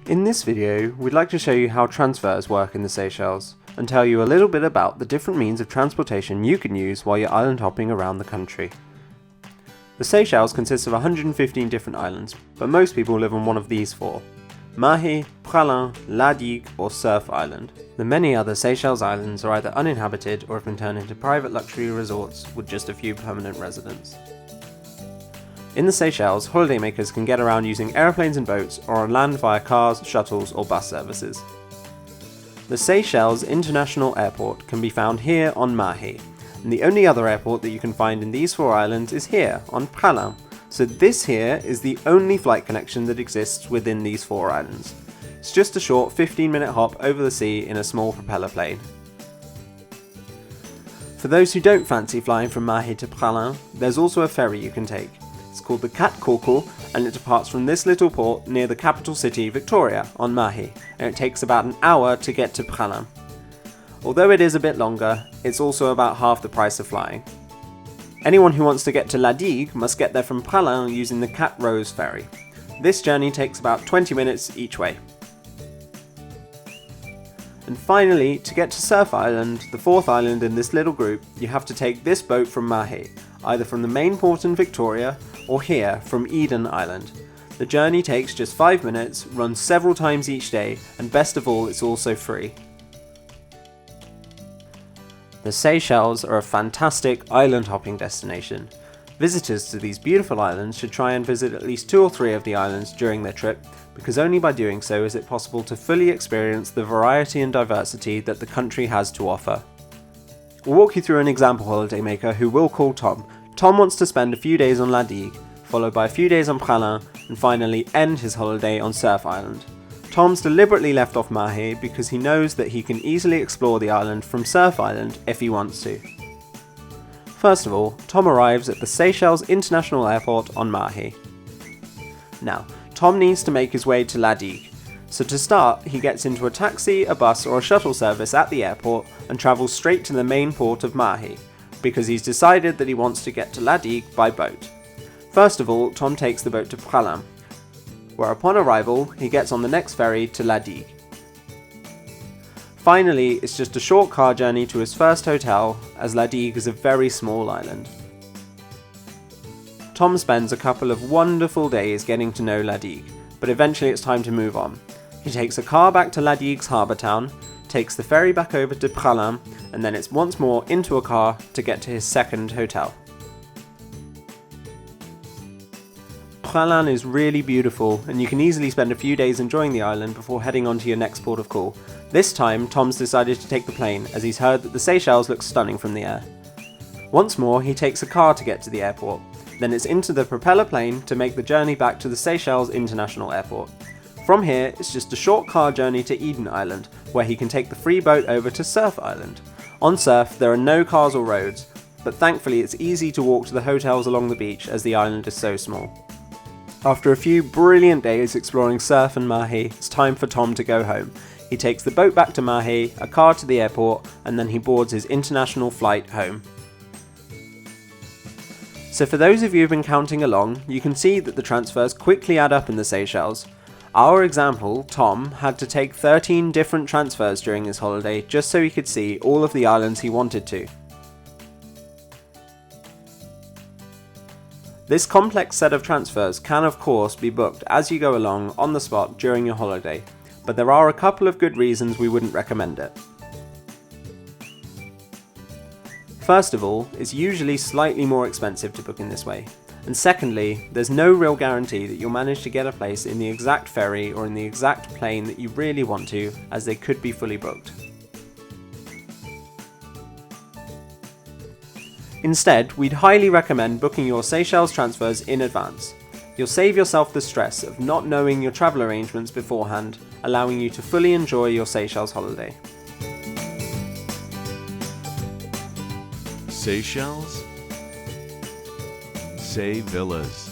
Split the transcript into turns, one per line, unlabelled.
In this video, we'd like to show you how transfers work in the Seychelles, and tell you a little bit about the different means of transportation you can use while you're island hopping around the country. The Seychelles consists of 115 different islands, but most people live on one of these four: Mahé, Praslin, La Digue or Cerf Island. The many other Seychelles islands are either uninhabited or have been turned into private luxury resorts with just a few permanent residents. In the Seychelles, holidaymakers can get around using aeroplanes and boats, or on land via cars, shuttles or bus services. The Seychelles International Airport can be found here on Mahé, and the only other airport that you can find in these four islands is here on Praslin. So this here is the only flight connection that exists within these four islands. It's just a short 15-minute hop over the sea in a small propeller plane. For those who don't fancy flying from Mahé to Praslin, there's also a ferry you can take. It's called the Cat Corkle, and it departs from this little port near the capital city Victoria on Mahé, and it takes about an hour to get to Praslin. Although it is a bit longer, it's also about half the price of flying. Anyone who wants to get to La Digue must get there from Praslin using the Cat Rose ferry. This journey takes about 20 minutes each way. And finally, to get to Cerf Island, the fourth island in this little group, you have to take this boat from Mahé, either from the main port in Victoria, or here from Eden Island. The journey takes just 5 minutes, runs several times each day, and best of all, it's also free. The Seychelles are a fantastic island hopping destination. Visitors to these beautiful islands should try and visit at least 2 or 3 of the islands during their trip, because only by doing so is it possible to fully experience the variety and diversity that the country has to offer. We'll walk you through an example holidaymaker who we'll call Tom. Tom wants to spend a few days on La Digue, followed by a few days on Praslin, and finally end his holiday on Cerf Island. Tom's deliberately left off Mahé because he knows that he can easily explore the island from Cerf Island if he wants to. First of all, Tom arrives at the Seychelles International Airport on Mahé. Now, Tom needs to make his way to La Digue, so to start he gets into a taxi, a bus or a shuttle service at the airport and travels straight to the main port of Mahé, because he's decided that he wants to get to La Digue by boat. First of all, Tom takes the boat to Praslin, where upon arrival he gets on the next ferry to La Digue. Finally, it's just a short car journey to his first hotel, as La Digue is a very small island. Tom spends a couple of wonderful days getting to know La Digue, but eventually it's time to move on. He takes a car back to La Digue's harbour town, takes the ferry back over to Praslin, and then it's once more into a car to get to his second hotel. Praslin is really beautiful, and you can easily spend a few days enjoying the island before heading on to your next port of call. This time, Tom's decided to take the plane, as he's heard that the Seychelles looks stunning from the air. Once more, he takes a car to get to the airport. Then it's into the propeller plane to make the journey back to the Seychelles International Airport. From here, it's just a short car journey to Eden Island, where he can take the free boat over to Cerf Island. On Cerf, there are no cars or roads, but thankfully it's easy to walk to the hotels along the beach as the island is so small. After a few brilliant days exploring Cerf and Mahé, it's time for Tom to go home. He takes the boat back to Mahé, a car to the airport, and then he boards his international flight home. So for those of you who've been counting along, you can see that the transfers quickly add up in the Seychelles. Our example, Tom, had to take 13 different transfers during his holiday just so he could see all of the islands he wanted to. This complex set of transfers can of course be booked as you go along on the spot during your holiday, but there are a couple of good reasons we wouldn't recommend it. First of all, it's usually slightly more expensive to book in this way, and secondly, there's no real guarantee that you'll manage to get a place in the exact ferry or in the exact plane that you really want to, as they could be fully booked. Instead, we'd highly recommend booking your Seychelles transfers in advance. You'll save yourself the stress of not knowing your travel arrangements beforehand, allowing you to fully enjoy your Seychelles holiday.
Seychelles, Say Villas.